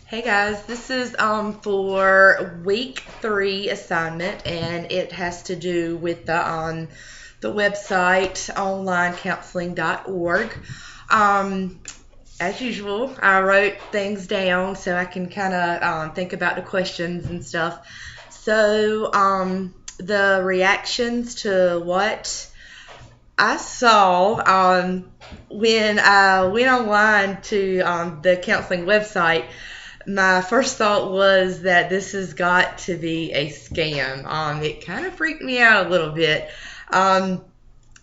Hey guys, this is for week 3 assignment, and it has to do with the website onlinecounseling.org. Um, as usual, I wrote things down so I can kind of think about the questions and stuff. So the reactions to what I saw when I went online to the counseling website, my first thought was that this has got to be a scam. It kind of freaked me out a little bit. Um,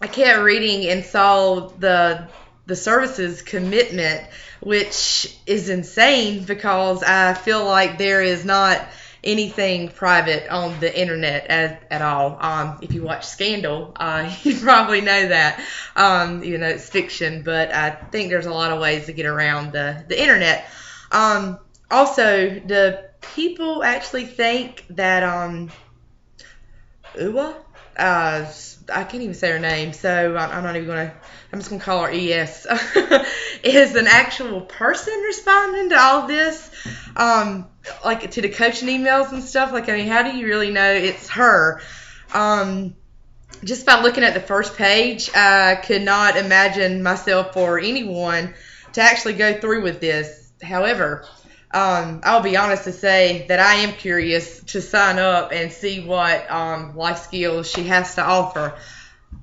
I kept reading and saw the services commitment, which is insane because I feel like there is not anything private on the internet at all. If you watch Scandal, you probably know that. Even though it's fiction, but I think there's a lot of ways to get around the internet. Also, do people actually think that Uwa, I can't even say her name, so I'm not even gonna. I'm just gonna call her ES. Is an actual person responding to all this, like to the coaching emails and stuff? Like, I mean, how do you really know it's her? Just by looking at the first page, I could not imagine myself or anyone to actually go through with this. However, I'll be honest to say that I am curious to sign up and see what life skills she has to offer.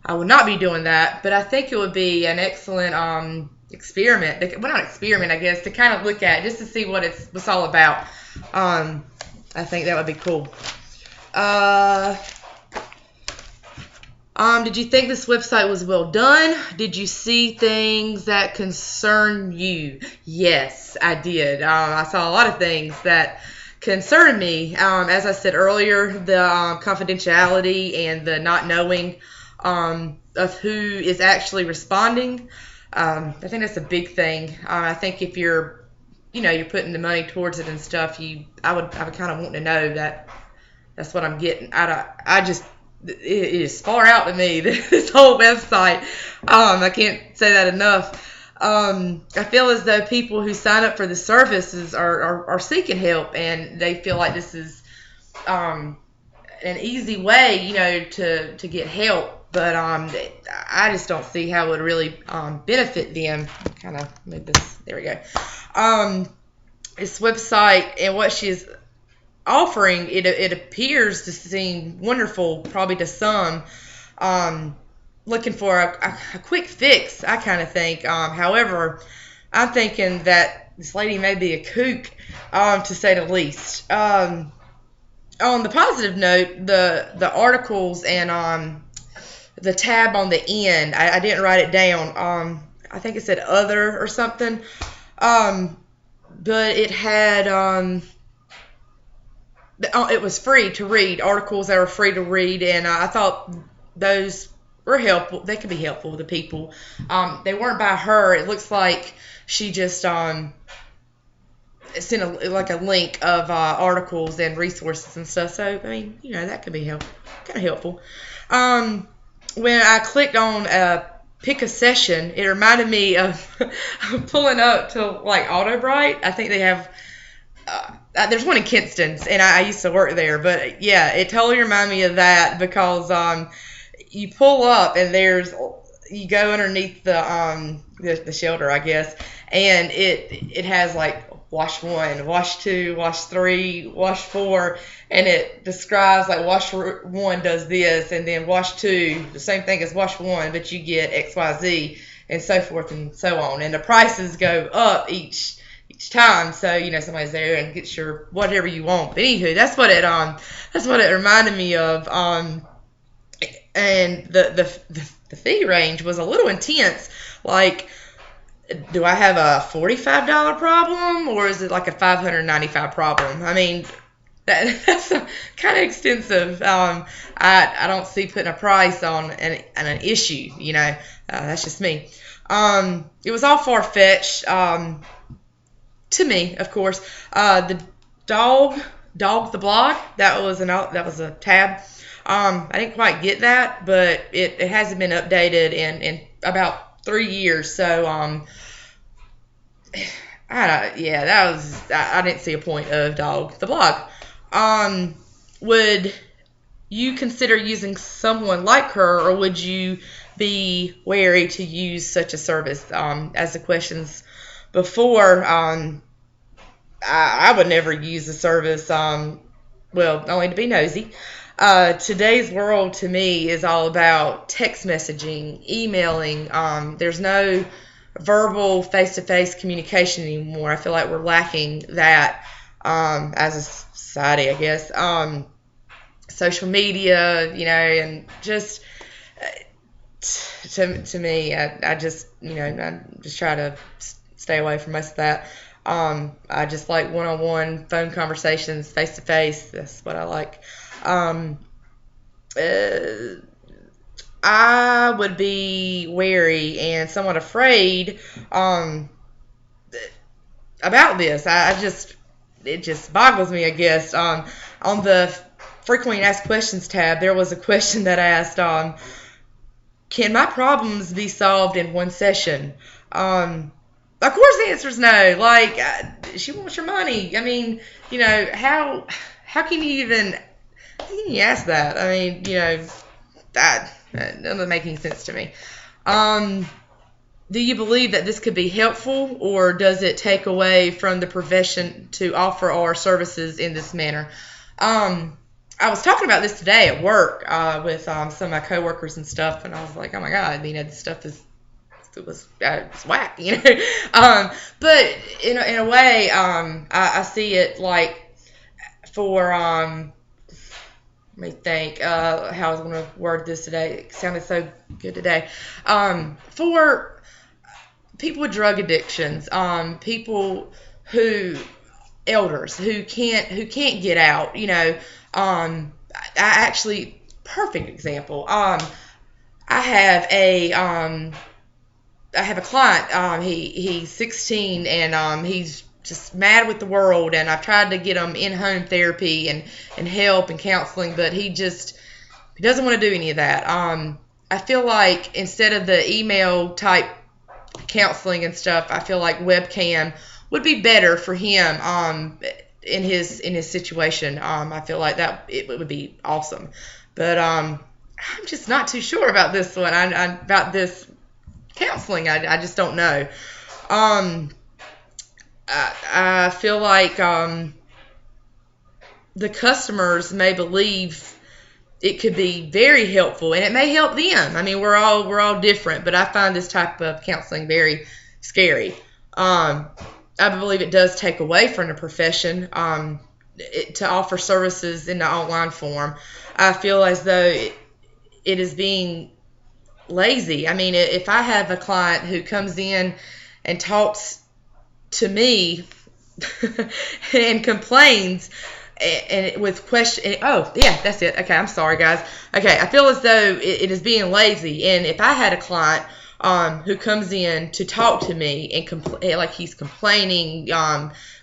I would not be doing that, but I think it would be an excellent experiment. Well, not experiment, I guess, to kind of look at just to see what what's all about. I think that would be cool. Did you think this website was well done? Did you see things that concern you? Yes, I did. I saw a lot of things that concerned me. As I said earlier, the confidentiality and the not knowing of who is actually responding. I think that's a big thing. I think if you're putting the money towards it and stuff, I would kind of want to know that that's what I'm getting. It is far out to me, this whole website. I can't say that enough. I feel as though people who sign up for the services are seeking help, and they feel like this is an easy way, to get help. But I just don't see how it would really benefit them. Kind of move this. There we go. This website and what she's offering, it appears to seem wonderful, probably to some, looking for a quick fix, I kind of think. However, I'm thinking that this lady may be a kook, to say the least. On the positive note, the articles and the tab on the end, I didn't write it down. I think it said other or something, but it had it was free to read, articles that were free to read, and I thought those were helpful. They could be helpful to people. They weren't by her. It looks like she just sent a link of articles and resources and stuff. So, I mean, that could be kind of helpful. When I clicked on pick a session, it reminded me of pulling up to like Auto-Bright. I think they have there's one in Kinston's, and I used to work there, but yeah, it totally reminded me of that because you pull up and you go underneath the shelter, I guess, and it has like wash 1, wash 2, wash 3, wash 4, and it describes like wash 1 does this, and then wash 2, the same thing as wash 1, but you get XYZ and so forth and so on, and the prices go up each time, so somebody's there and gets your whatever you want. But anywho, that's what it reminded me of. And the fee range was a little intense. Like, do I have a $45 problem, or is it like a $595 problem? I mean, that's kind of extensive. I don't see putting a price on an issue. That's just me. It was all far-fetched. To me, of course. The dog the blog, that was a tab. I didn't quite get that, but it hasn't been updated in about 3 years. So I yeah, that was, I didn't see a point of Dog the blog. Would you consider using someone like her, or would you be wary to use such a service? As the questions before, I would never use a service, well, only to be nosy. Today's world to me is all about text messaging, emailing. There's no verbal face-to-face communication anymore. I feel like we're lacking that as a society, I guess. Social media, and just to me, I just try to stay away from most of that. I just like one-on-one phone conversations, face-to-face. That's what I like. I would be wary and somewhat afraid about this. It just boggles me, I guess. On the frequently asked questions tab, there was a question that asked, can my problems be solved in one session? Of course the answer is no. Like, she wants your money. I mean, how can you ask that? I mean, that doesn't make any sense to me. Do you believe that this could be helpful, or does it take away from the profession to offer our services in this manner? I was talking about this today at work with some of my coworkers and stuff, and I was like, oh my God, this stuff is it's whack, but in a way, I see it like for let me think how I was going to word this today. It sounded so good today. For people with drug addictions, people elders who can't get out, I actually, perfect example. I have a client. He's 16 and he's just mad with the world, and I've tried to get him in-home therapy and help and counseling, but he doesn't want to do any of that. I feel like instead of the email type counseling and stuff, I feel like webcam would be better for him in his situation. I feel like that it would be awesome, but I'm just not too sure about this one. About this counseling, I just don't know. I feel like the customers may believe it could be very helpful, and it may help them. I mean, we're all different, but I find this type of counseling very scary. I believe it does take away from the profession to offer services in the online form. I feel as though it is being lazy. I mean, if I have a client who comes in and talks to me and complains and with question, oh yeah, that's it. Okay, I'm sorry guys. Okay, I feel as though it is being lazy, and if I had a client who comes in to talk to me and like he's complaining,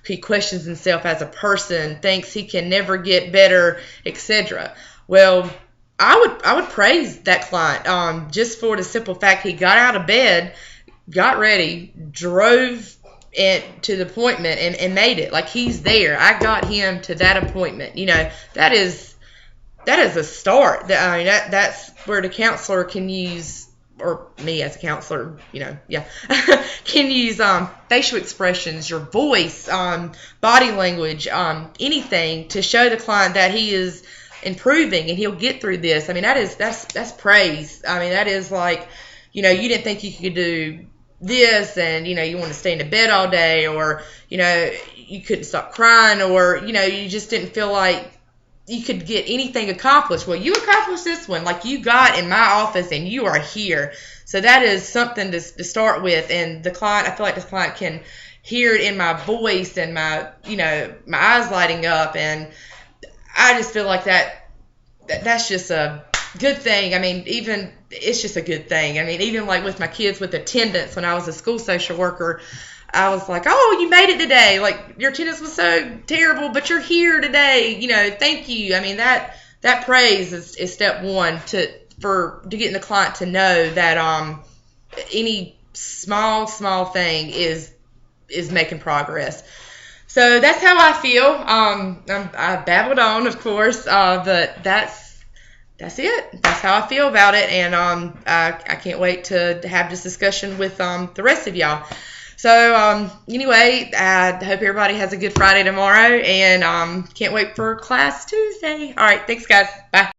he questions himself as a person, thinks he can never get better, etc. Well, I would praise that client just for the simple fact he got out of bed, got ready, drove to the appointment and made it. Like, he's there. I got him to that appointment. That is a start. I mean, that's where the counselor can use, or me as a counselor, can use facial expressions, your voice, body language, anything to show the client that he is improving and he'll get through this. I mean, that's praise. I mean, that is like, you didn't think you could do this, and you want to stay in the bed all day, or you couldn't stop crying, or you just didn't feel like you could get anything accomplished. Well, you accomplished this one. Like, you got in my office and you are here. So that is something to start with. And the client, I feel like the client can hear it in my voice and my eyes lighting up, and I just feel like that's just a good thing. I mean, it's just a good thing. I mean, even like with my kids with attendance, when I was a school social worker, I was like, oh, you made it today. Like, your attendance was so terrible, but you're here today. Thank you. I mean, that praise is step one to getting the client to know that any small thing is is making progress. So that's how I feel. I babbled on, of course, but that's it. That's how I feel about it, and I can't wait to have this discussion with the rest of y'all. So anyway, I hope everybody has a good Friday tomorrow, and can't wait for class Tuesday. All right, thanks, guys. Bye.